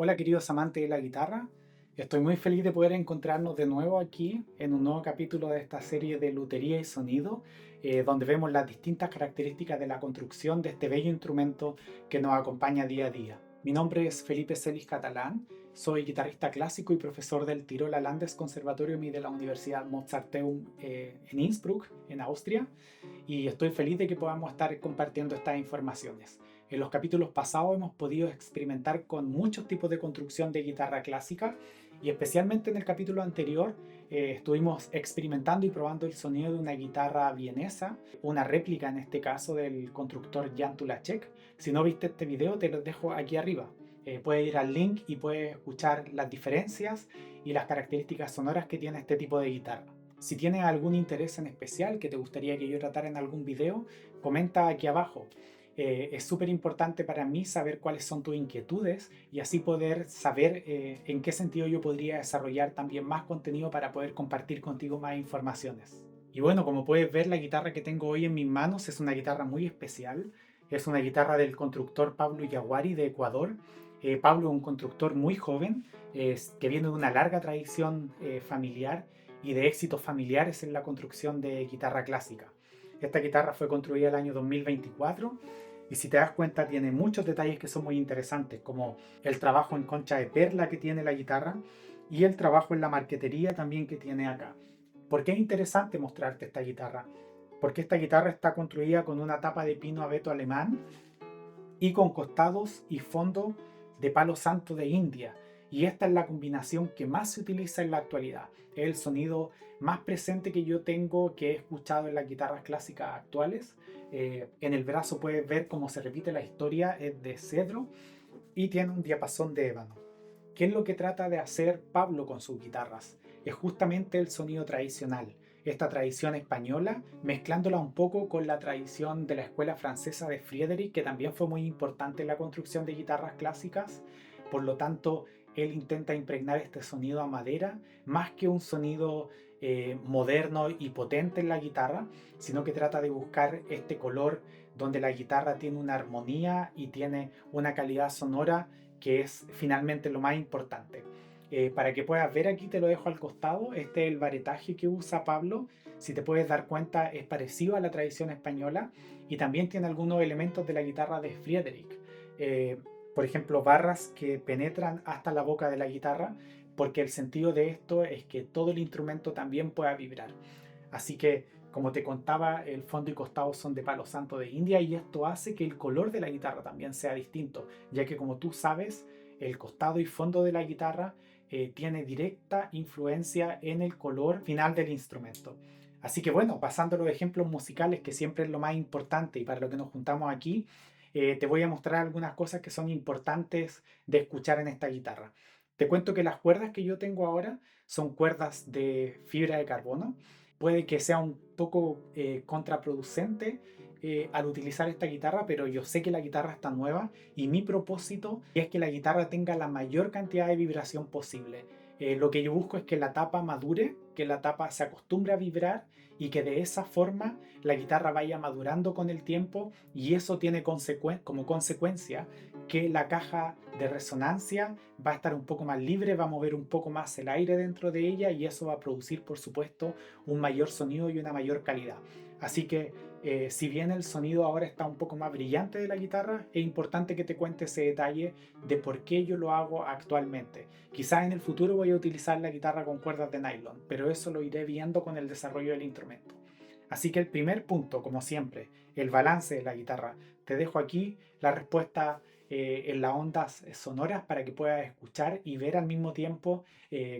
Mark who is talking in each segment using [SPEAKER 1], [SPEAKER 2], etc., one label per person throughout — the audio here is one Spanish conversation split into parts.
[SPEAKER 1] Hola queridos amantes de la guitarra, estoy muy feliz de poder encontrarnos de nuevo aquí en un nuevo capítulo de esta serie de lutería y sonido, donde vemos las distintas características de la construcción de este bello instrumento que nos acompaña día a día. Mi nombre es Felipe Celis Catalán, soy guitarrista clásico y profesor del Tiroler Landeskonservatorium y de la Universidad Mozarteum en Innsbruck, en Austria, y estoy feliz de que podamos estar compartiendo estas informaciones. En los capítulos pasados hemos podido experimentar con muchos tipos de construcción de guitarra clásica y especialmente en el capítulo anterior estuvimos experimentando y probando el sonido de una guitarra vienesa, una réplica en este caso del constructor Jan Tulacek. Si no viste este video te lo dejo aquí arriba. Puedes ir al link y puedes escuchar las diferencias y las características sonoras que tiene este tipo de guitarra. Si tienes algún interés en especial que te gustaría que yo tratara en algún video, comenta aquí abajo. Es súper importante para mí saber cuáles son tus inquietudes y así poder saber en qué sentido yo podría desarrollar también más contenido para poder compartir contigo más informaciones. Y bueno, como puedes ver, la guitarra que tengo hoy en mis manos es una guitarra muy especial. Es una guitarra del constructor Pablo Yaguari de Ecuador. Pablo es un constructor muy joven, que viene de una larga tradición familiar y de éxitos familiares en la construcción de guitarra clásica. Esta guitarra fue construida el año 2024 y si te das cuenta tiene muchos detalles que son muy interesantes, como el trabajo en concha de perla que tiene la guitarra y el trabajo en la marquetería también que tiene acá. ¿Por qué es interesante mostrarte esta guitarra? Porque esta guitarra está construida con una tapa de pino abeto alemán y con costados y fondo de palo santo de India. Y esta es la combinación que más se utiliza en la actualidad. Es el sonido más presente que yo tengo, que he escuchado en las guitarras clásicas actuales. En el brazo puedes ver cómo se repite la historia, es de cedro y tiene un diapasón de ébano. ¿Qué es lo que trata de hacer Pablo con sus guitarras? Es justamente el sonido tradicional, esta tradición española, mezclándola un poco con la tradición de la escuela francesa de Friedrich, que también fue muy importante en la construcción de guitarras clásicas. Por lo tanto, él intenta impregnar este sonido a madera, más que un sonido moderno y potente en la guitarra, sino que trata de buscar este color donde la guitarra tiene una armonía y tiene una calidad sonora que es finalmente lo más importante. Para que puedas ver aquí te lo dejo al costado, este es el varetaje que usa Pablo, si te puedes dar cuenta es parecido a la tradición española y también tiene algunos elementos de la guitarra de Friedrich. Eh, por ejemplo, barras que penetran hasta la boca de la guitarra, porque el sentido de esto es que todo el instrumento también pueda vibrar. Así que, como te contaba, el fondo y costado son de palo santo de India y esto hace que el color de la guitarra también sea distinto, ya que como tú sabes, el costado y fondo de la guitarra tiene directa influencia en el color final del instrumento. Así que bueno, pasando a los ejemplos musicales, que siempre es lo más importante y para lo que nos juntamos aquí, te voy a mostrar algunas cosas que son importantes de escuchar en esta guitarra. Te cuento que las cuerdas que yo tengo ahora son cuerdas de fibra de carbono. Puede que sea un poco contraproducente al utilizar esta guitarra, pero yo sé que la guitarra está nueva y mi propósito es que la guitarra tenga la mayor cantidad de vibración posible. Lo que yo busco es que la tapa madure, que la tapa se acostumbre a vibrar y que de esa forma la guitarra vaya madurando con el tiempo y eso tiene como consecuencia que la caja de resonancia va a estar un poco más libre, va a mover un poco más el aire dentro de ella y eso va a producir, por supuesto, un mayor sonido y una mayor calidad. Así que si bien el sonido ahora está un poco más brillante de la guitarra, es importante que te cuente ese detalle de por qué yo lo hago actualmente. Quizás en el futuro voy a utilizar la guitarra con cuerdas de nylon, pero eso lo iré viendo con el desarrollo del instrumento. Así que el primer punto, como siempre, el balance de la guitarra. Te dejo aquí la respuesta en las ondas sonoras para que puedas escuchar y ver al mismo tiempo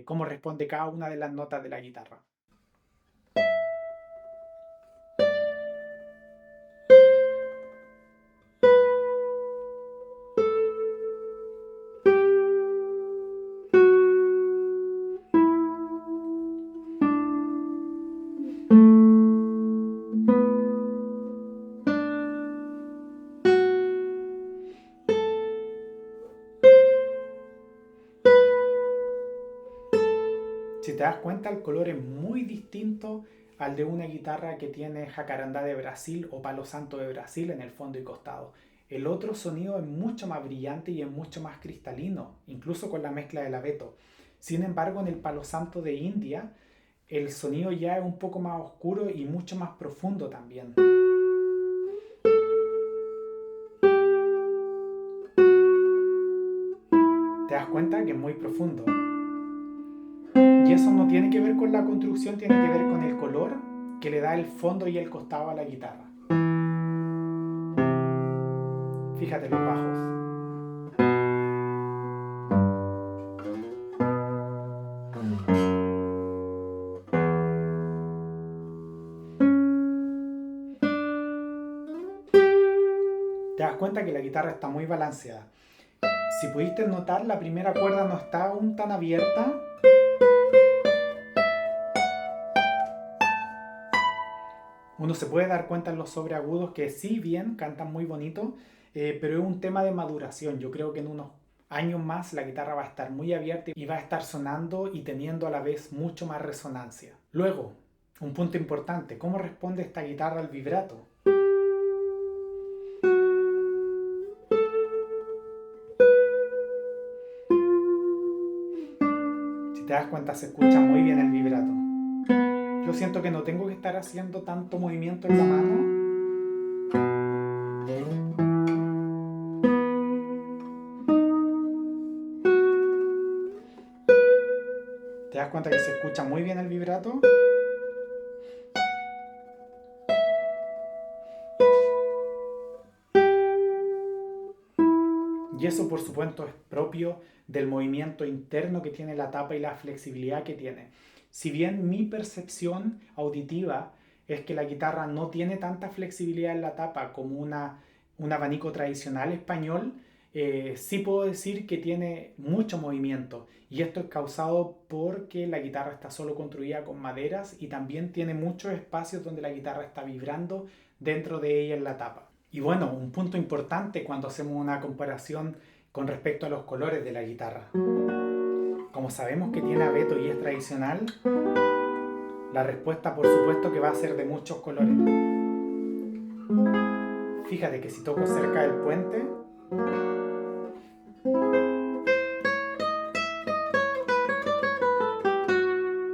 [SPEAKER 1] cómo responde cada una de las notas de la guitarra. Si te das cuenta, el color es muy distinto al de una guitarra que tiene jacarandá de Brasil o palo santo de Brasil en el fondo y costado. El otro sonido es mucho más brillante y es mucho más cristalino, incluso con la mezcla del abeto. Sin embargo, en el palo santo de India, el sonido ya es un poco más oscuro y mucho más profundo también. ¿Te das cuenta que es muy profundo? Y eso no tiene que ver con la construcción, tiene que ver con el color que le da el fondo y el costado a la guitarra. Fíjate los bajos. Te das cuenta que la guitarra está muy balanceada. Si pudiste notar, la primera cuerda no está aún tan abierta. Uno se puede dar cuenta en los sobreagudos que sí bien cantan muy bonito, pero es un tema de maduración. Yo creo que en unos años más la guitarra va a estar muy abierta y va a estar sonando y teniendo a la vez mucho más resonancia. Luego, un punto importante, ¿cómo responde esta guitarra al vibrato? Si te das cuenta, se escucha muy bien el vibrato. Yo siento que no tengo que estar haciendo tanto movimiento en la mano. ¿Te das cuenta que se escucha muy bien el vibrato? Y eso por supuesto es propio del movimiento interno que tiene la tapa y la flexibilidad que tiene. Si bien mi percepción auditiva es que la guitarra no tiene tanta flexibilidad en la tapa como un abanico tradicional español, sí puedo decir que tiene mucho movimiento. Y esto es causado porque la guitarra está solo construida con maderas y también tiene muchos espacios donde la guitarra está vibrando dentro de ella en la tapa. Y bueno, un punto importante cuando hacemos una comparación con respecto a los colores de la guitarra. Como sabemos que tiene abeto y es tradicional, la respuesta por supuesto que va a ser de muchos colores. Fíjate que si toco cerca del puente,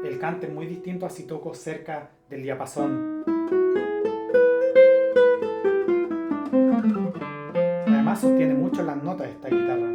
[SPEAKER 1] el cante es muy distinto a si toco cerca del diapasón. Además sostiene mucho las notas esta guitarra.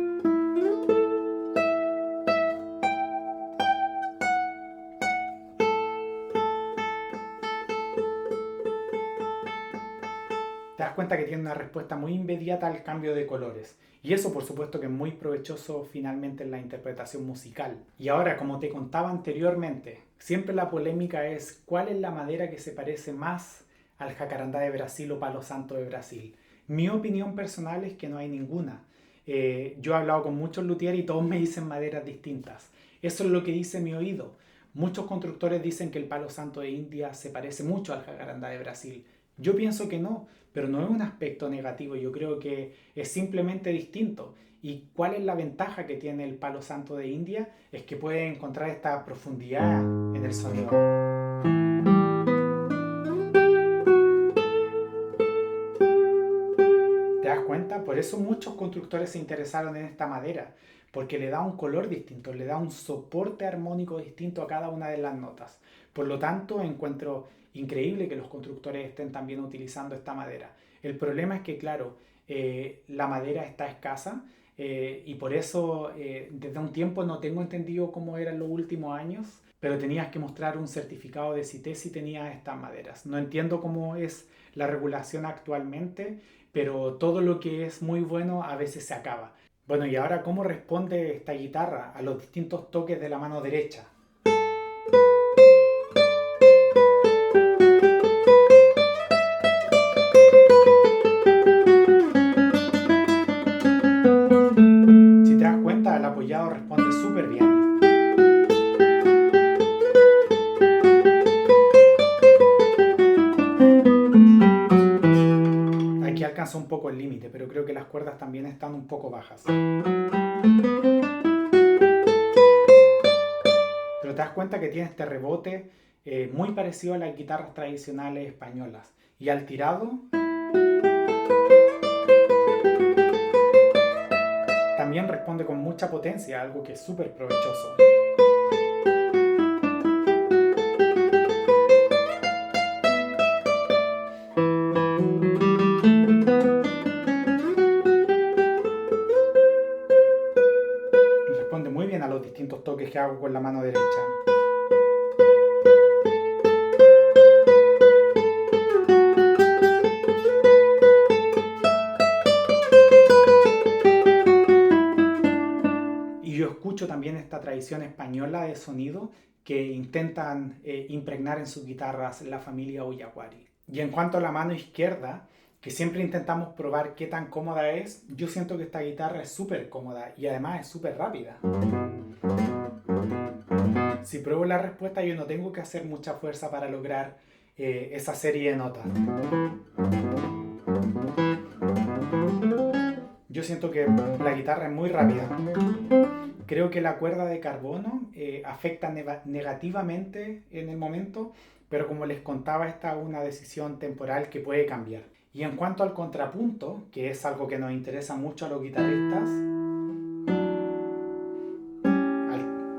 [SPEAKER 1] Te das cuenta que tiene una respuesta muy inmediata al cambio de colores. Y eso por supuesto que es muy provechoso finalmente en la interpretación musical. Y ahora, como te contaba anteriormente, siempre la polémica es cuál es la madera que se parece más al jacarandá de Brasil o palo santo de Brasil. Mi opinión personal es que no hay ninguna. Yo he hablado con muchos luthiers y todos me dicen maderas distintas. Eso es lo que dice mi oído. Muchos constructores dicen que el palo santo de India se parece mucho al jacarandá de Brasil. Yo pienso que no, pero no es un aspecto negativo, yo creo que es simplemente distinto. ¿Y cuál es la ventaja que tiene el palo santo de India? Es que puede encontrar esta profundidad en el sonido. ¿Te das cuenta? Por eso muchos constructores se interesaron en esta madera, porque le da un color distinto, le da un soporte armónico distinto a cada una de las notas. Por lo tanto, encuentro increíble que los constructores estén también utilizando esta madera. El problema es que, claro, la madera está escasa y por eso desde un tiempo no tengo entendido cómo era en los últimos años, pero tenías que mostrar un certificado de CITES si tenías estas maderas. No entiendo cómo es la regulación actualmente, pero todo lo que es muy bueno a veces se acaba. Bueno, y ahora, ¿cómo responde esta guitarra a los distintos toques de la mano derecha? Si te das cuenta, el apoyado responde súper bien. Aquí alcanza un poco el límite, pero creo que las cuerdas también están un poco bajas. Pero te das cuenta que tiene este rebote muy parecido a las guitarras tradicionales españolas. Y al tirado potencia, algo que es súper provechoso. Responde muy bien a los distintos toques que hago con la mano derecha. Yo escucho también esta tradición española de sonido que intentan impregnar en sus guitarras la familia Ullacuari. Y en cuanto a la mano izquierda, que siempre intentamos probar qué tan cómoda es, yo siento que esta guitarra es súper cómoda y además es súper rápida. Si pruebo la respuesta, yo no tengo que hacer mucha fuerza para lograr esa serie de notas. Yo siento que la guitarra es muy rápida. Creo que la cuerda de carbono afecta negativamente en el momento, pero como les contaba, esta es una decisión temporal que puede cambiar. Y en cuanto al contrapunto, que es algo que nos interesa mucho a los guitarristas,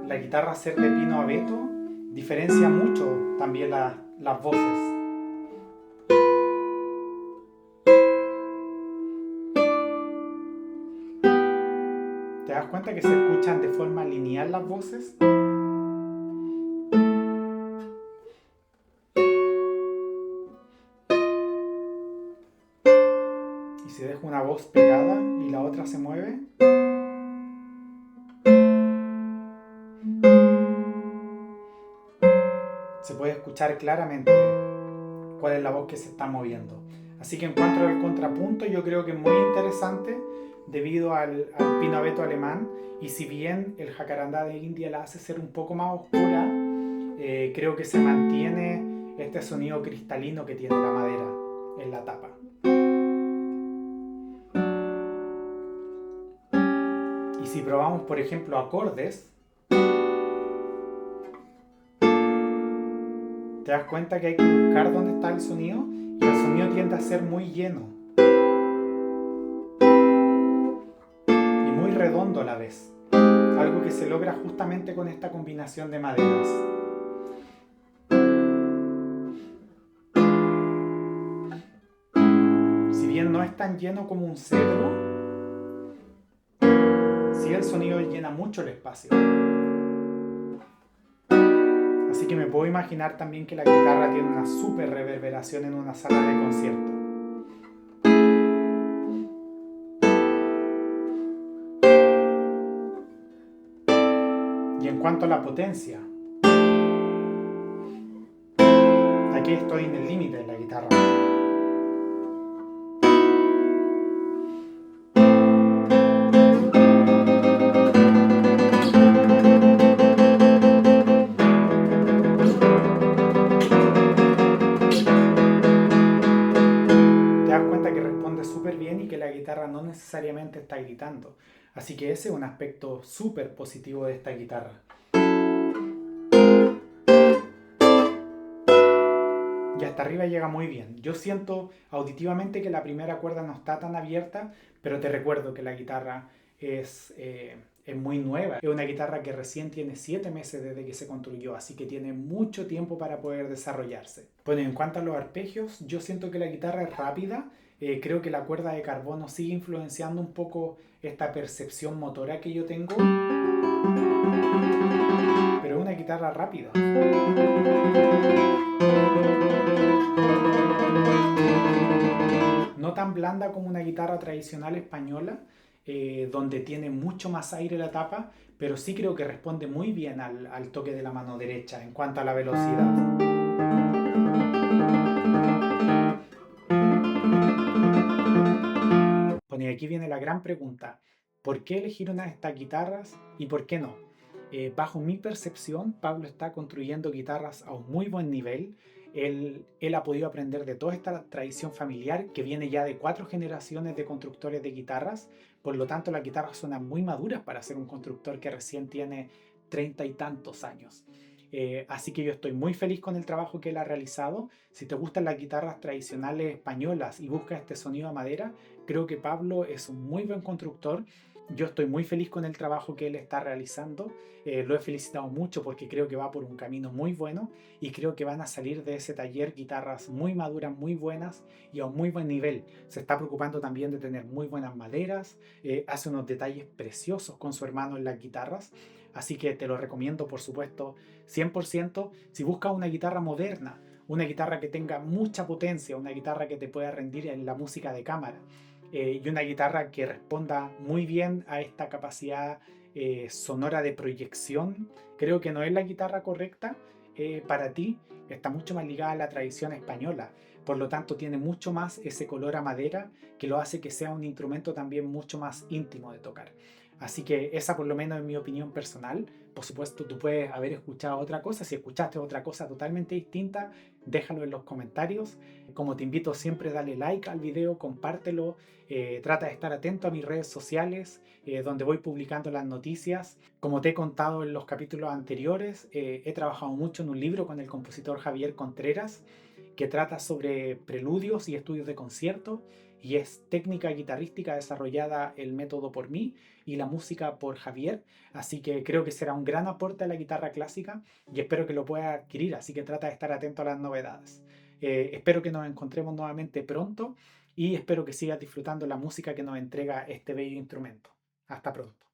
[SPEAKER 1] la guitarra ser de pino abeto diferencia mucho también las voces. ¿Te das cuenta que se escuchan de forma lineal las voces? Y si dejo una voz pegada y la otra se mueve, se puede escuchar claramente cuál es la voz que se está moviendo. Así que en cuanto al contrapunto, yo creo que es muy interesante debido al pino abeto alemán, y si bien el jacarandá de India la hace ser un poco más oscura, creo que se mantiene este sonido cristalino que tiene la madera en la tapa. Y si probamos, por ejemplo, acordes, te das cuenta que hay que buscar dónde está el sonido, y el sonido tiende a ser muy lleno y muy redondo a la vez, algo que se logra justamente con esta combinación de maderas. Si bien no es tan lleno como un cedro, sí el sonido llena mucho el espacio. Así que me puedo imaginar también que la guitarra tiene una súper reverberación en una sala de concierto. Y en cuanto a la potencia, aquí estoy en el límite de la guitarra. Súper bien y que la guitarra no necesariamente está gritando. Así que ese es un aspecto súper positivo de esta guitarra. Y hasta arriba llega muy bien. Yo siento auditivamente que la primera cuerda no está tan abierta, pero te recuerdo que la guitarra es muy nueva. Es una guitarra que recién tiene 7 meses desde que se construyó, así que tiene mucho tiempo para poder desarrollarse. Bueno, en cuanto a los arpegios, yo siento que la guitarra es rápida. Creo que la cuerda de carbono sigue influenciando un poco esta percepción motora que yo tengo, pero es una guitarra rápida. No tan blanda como una guitarra tradicional española, donde tiene mucho más aire la tapa, pero sí creo que responde muy bien al toque de la mano derecha en cuanto a la velocidad. Bueno, y aquí viene la gran pregunta: ¿por qué elegir una de estas guitarras y por qué no? Bajo mi percepción, Pablo está construyendo guitarras a un muy buen nivel. Él ha podido aprender de toda esta tradición familiar que viene ya de 4 generaciones de constructores de guitarras. Por lo tanto, las guitarras suenan muy maduras para ser un constructor que recién tiene 30 y tantos años. Así que yo estoy muy feliz con el trabajo que él ha realizado. Si te gustan las guitarras tradicionales españolas y buscas este sonido a madera, creo que Pablo es un muy buen constructor. Yo estoy muy feliz con el trabajo que él está realizando. Lo he felicitado mucho porque creo que va por un camino muy bueno y creo que van a salir de ese taller guitarras muy maduras, muy buenas y a un muy buen nivel. Se está preocupando también de tener muy buenas maderas, hace unos detalles preciosos con su hermano en las guitarras, así que te lo recomiendo por supuesto 100%. Si buscas una guitarra moderna, una guitarra que tenga mucha potencia, una guitarra que te pueda rendir en la música de cámara, y una guitarra que responda muy bien a esta capacidad sonora de proyección, creo que no es la guitarra correcta para ti. Está mucho más ligada a la tradición española, por lo tanto tiene mucho más ese color a madera que lo hace que sea un instrumento también mucho más íntimo de tocar. Así que esa por lo menos es mi opinión personal. Por supuesto, tú puedes haber escuchado otra cosa. Si escuchaste otra cosa totalmente distinta, déjalo en los comentarios. Como te invito siempre, dale like al video, compártelo, trata de estar atento a mis redes sociales, donde voy publicando las noticias. Como te he contado en los capítulos anteriores, he trabajado mucho en un libro con el compositor Javier Contreras, que trata sobre preludios y estudios de concierto, y es técnica guitarrística desarrollada el método por mí y la música por Javier, así que creo que será un gran aporte a la guitarra clásica y espero que lo puedas adquirir, así que trata de estar atento a las novedades. Espero que nos encontremos nuevamente pronto y espero que sigas disfrutando la música que nos entrega este bello instrumento. Hasta pronto.